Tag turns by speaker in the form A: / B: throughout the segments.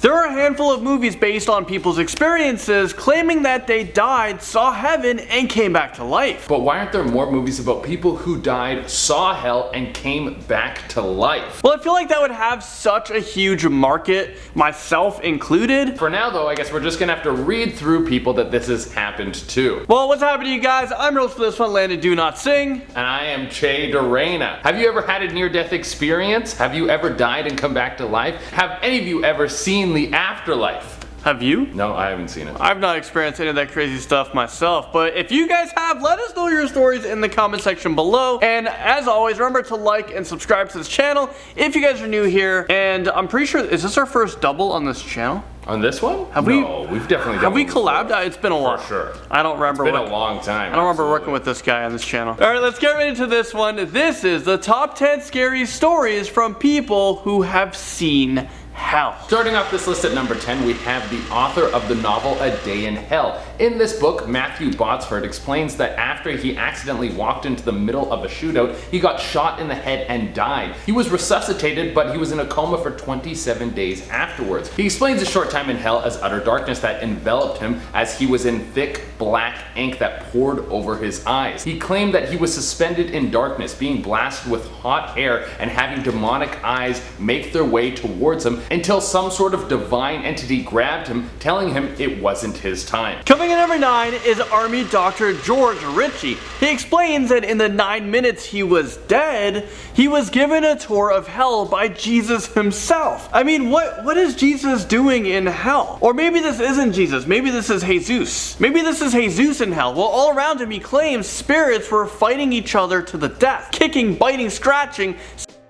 A: There are a handful of movies based on people's experiences claiming that they died, saw heaven, and came back to life.
B: But why aren't there more movies about people who died, saw hell, and came back to life?
A: Well, I feel like that would have such a huge market, myself included.
B: For now though, I guess we're just gonna have to read through people that this has happened to.
A: Well, what's happening you guys? I'm Rose for this one, Landon Do Not Sing.
B: And I am Che Dorena. Have you ever had a near-death experience? Have you ever died and come back to life? Have any of you ever seen the afterlife?
A: Have you?
B: No, I haven't seen it.
A: I've not experienced any of that crazy stuff myself, but if you guys have, let us know your stories in the comment section below. And as always, remember to like and subscribe to this channel if you guys are new here. And I'm pretty sure, is this our first double on this channel?
B: On this one?
A: No,
B: we've definitely done.
A: Have we collabed? It's been a while.
B: For sure.
A: I don't remember.
B: It's been a long time.
A: I don't remember working with this guy on this channel. All right, let's get right into this one. This is the top 10 scary stories from people who have seen hell.
B: Starting off this list at number 10, we have the author of the novel A Day in Hell. In this book, Matthew Botsford explains that after he accidentally walked into the middle of a shootout, he got shot in the head and died. He was resuscitated, but he was in a coma for 27 days afterwards. He explains a short time in hell as utter darkness that enveloped him as he was in thick black ink that poured over his eyes. He claimed that he was suspended in darkness, being blasted with hot air and having demonic eyes make their way towards him until some sort of divine entity grabbed him, telling him it wasn't his time.
A: Coming in number 9 is Army Dr. George Ritchie. He explains that in the 9 minutes he was dead, he was given a tour of hell by Jesus himself. I mean, what is Jesus doing in hell? Or maybe this isn't Jesus, maybe this is Jesus. Maybe this is Jesus in hell. Well, all around him he claims spirits were fighting each other to the death, kicking, biting, scratching,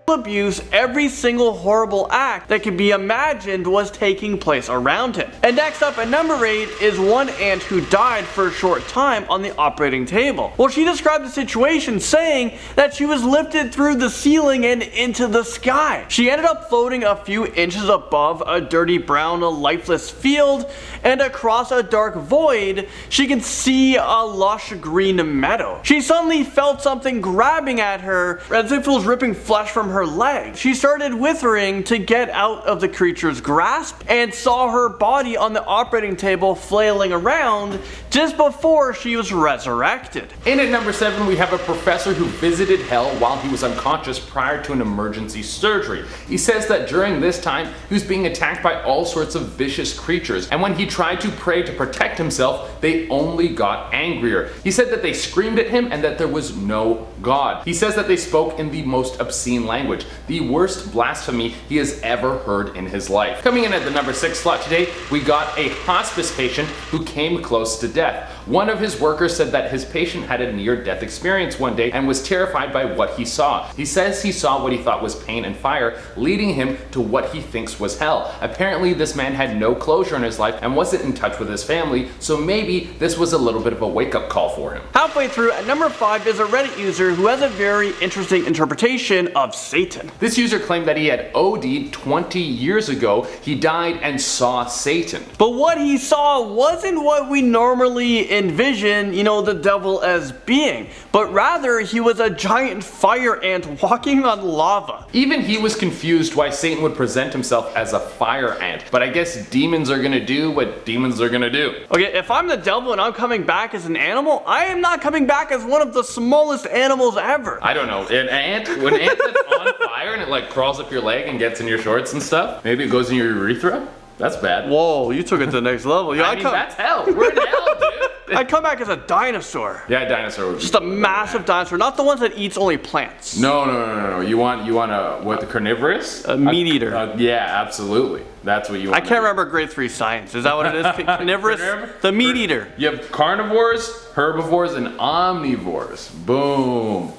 A: abuse, every single horrible act that could be imagined was taking place around him. And next up at number 8 is one aunt who died for a short time on the operating table. Well, she described the situation saying that she was lifted through the ceiling and into the sky. She ended up floating a few inches above a dirty brown, lifeless field, and across a dark void, she could see a lush green meadow. She suddenly felt something grabbing at her as if it was ripping flesh from her leg. She started withering to get out of the creature's grasp and saw her body on the operating table flailing around just before she was resurrected.
B: In at number 7, we have a professor who visited hell while he was unconscious prior to an emergency surgery. He says that during this time, he was being attacked by all sorts of vicious creatures, and when he tried to pray to protect himself, they only got angrier. He said that they screamed at him and that there was no God. He says that they spoke in the most obscene language, the worst blasphemy he has ever heard in his life. Coming in at the number 6 slot today, we got a hospice patient who came close to death. One of his workers said that his patient had a near-death experience one day and was terrified by what he saw. He says he saw what he thought was pain and fire, leading him to what he thinks was hell. Apparently, this man had no closure in his life and wasn't in touch with his family, so maybe this was a little bit of a wake-up call for him.
A: Halfway through, at number 5 is a Reddit user who has a very interesting interpretation of Satan.
B: This user claimed that he had OD'd 20 years ago. He died and saw Satan.
A: But what he saw wasn't what we normally envision, the devil as being, but rather he was a giant fire ant walking on lava.
B: Even he was confused why Satan would present himself as a fire ant, but I guess demons are gonna do what demons are gonna do.
A: Okay, if I'm the devil and I'm coming back as an animal, I am not coming back as one of the smallest animals ever.
B: I don't know, an ant that's on fire and it like crawls up your leg and gets in your shorts and stuff, maybe it goes in your urethra? That's bad.
A: Whoa, you took it to the next level.
B: I mean, that's hell. We're in hell, dude.
A: I'd come back as a dinosaur.
B: Yeah, a dinosaur would be
A: just a massive dinosaur, not the ones that eats only plants.
B: No. You want a, what, the carnivorous?
A: A meat eater.
B: Yeah, absolutely. That's what you want.
A: I can't remember grade 3 science. Is that what it is? Carnivorous? The meat eater.
B: You have carnivores, herbivores, and omnivores. Boom.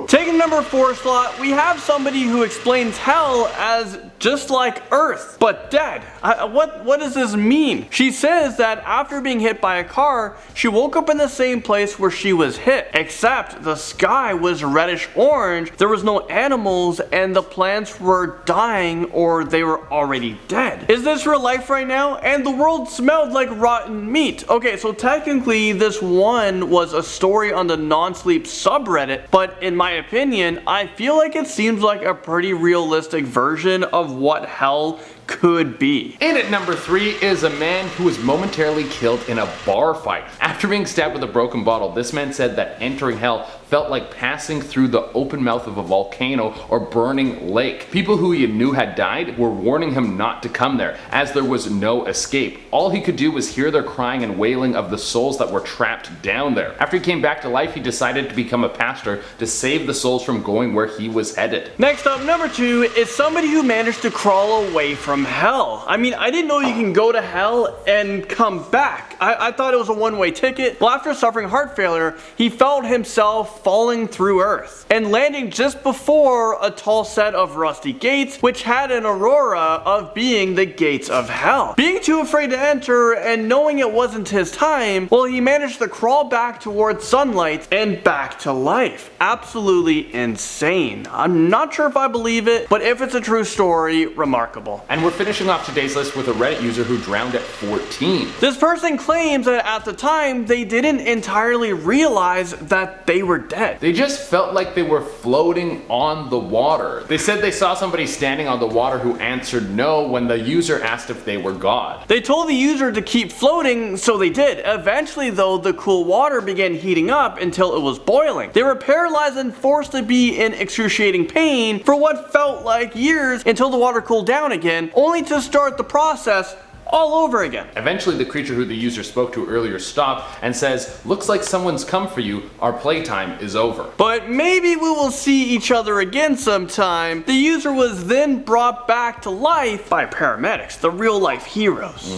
A: Taking number 4 slot, we have somebody who explains hell as just like Earth, but dead. What does this mean? She says that after being hit by a car, she woke up in the same place where she was hit, except the sky was reddish orange, there was no animals, and the plants were dying or they were already dead. Is this real life right now? And the world smelled like rotten meat. Okay, so technically this one was a story on the non-sleep subreddit, but in my opinion, I feel like it seems like a pretty realistic version of what hell could be.
B: And at number 3 is a man who was momentarily killed in a bar fight. After being stabbed with a broken bottle, this man said that entering hell felt like passing through the open mouth of a volcano or burning lake. People who he knew had died were warning him not to come there, as there was no escape. All he could do was hear their crying and wailing of the souls that were trapped down there. After he came back to life, he decided to become a pastor to save the souls from going where he was headed.
A: Next up, number 2 is somebody who managed to crawl away from hell. I mean, I didn't know you can go to hell and come back. I thought it was a one-way ticket. Well, after suffering heart failure, he felt himself falling through earth and landing just before a tall set of rusty gates, which had an aurora of being the gates of hell. Being too afraid to enter and knowing it wasn't his time, well, he managed to crawl back towards sunlight and back to life. Absolutely insane. I'm not sure if I believe it, but if it's a true story, remarkable.
B: And we're finishing off today's list with a Reddit user who drowned at 14.
A: This person claims that at the time they didn't entirely realize that they were dead.
B: They just felt like they were floating on the water. They said they saw somebody standing on the water who answered no when the user asked if they were God.
A: They told the user to keep floating, so they did. Eventually though, the cool water began heating up until it was boiling. They were paralyzed and forced to be in excruciating pain for what felt like years until the water cooled down again, only to start the process all over again.
B: Eventually, the creature who the user spoke to earlier stopped and says, "Looks like someone's come for you. Our playtime is over."
A: But maybe we will see each other again sometime. The user was then brought back to life by paramedics, the real life heroes.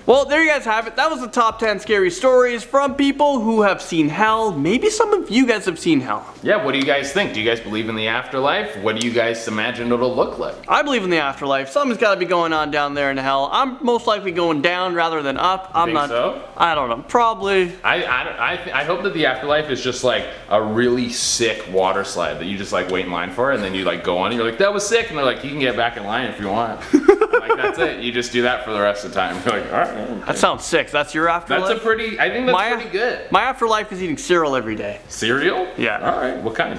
A: Well, there you guys have it. That was the top 10 scary stories from people who have seen hell. Maybe some of you guys have seen hell.
B: Yeah, what do you guys think? Do you guys believe in the afterlife? What do you guys imagine it'll look like?
A: I believe in the afterlife. Something's got to be going on down there in hell. I'm most likely going down rather than up. I'm
B: Think
A: not.
B: so?
A: I don't know. Probably.
B: I hope that the afterlife is just like a really sick water slide that you just like wait in line for, and then you like go on and you're like, that was sick, and they're like, you can get back in line if you want. Like that's it. You just do that for the rest of the time. You're like, all right. Okay.
A: That sounds sick. That's your afterlife?
B: That's a pretty, I think that's pretty good.
A: My afterlife is eating cereal every day.
B: Cereal?
A: Yeah.
B: All right, what kind?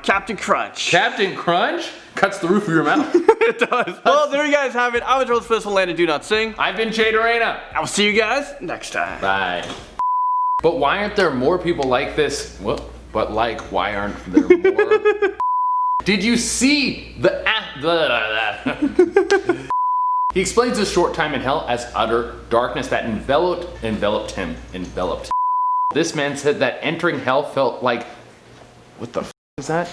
A: Captain Crunch.
B: Captain Crunch? Cuts the roof of your mouth.
A: It does. Well, there you guys have it. I was Rose Fistful and Do Not Sing.
B: I've been Jay Dorena.
A: I will see you guys next time.
B: Bye. But why aren't there more people like this? Well, but like, why aren't there more? Did you see the He explains his short time in hell as utter darkness that enveloped him. This man said that entering hell felt like, what the f is that?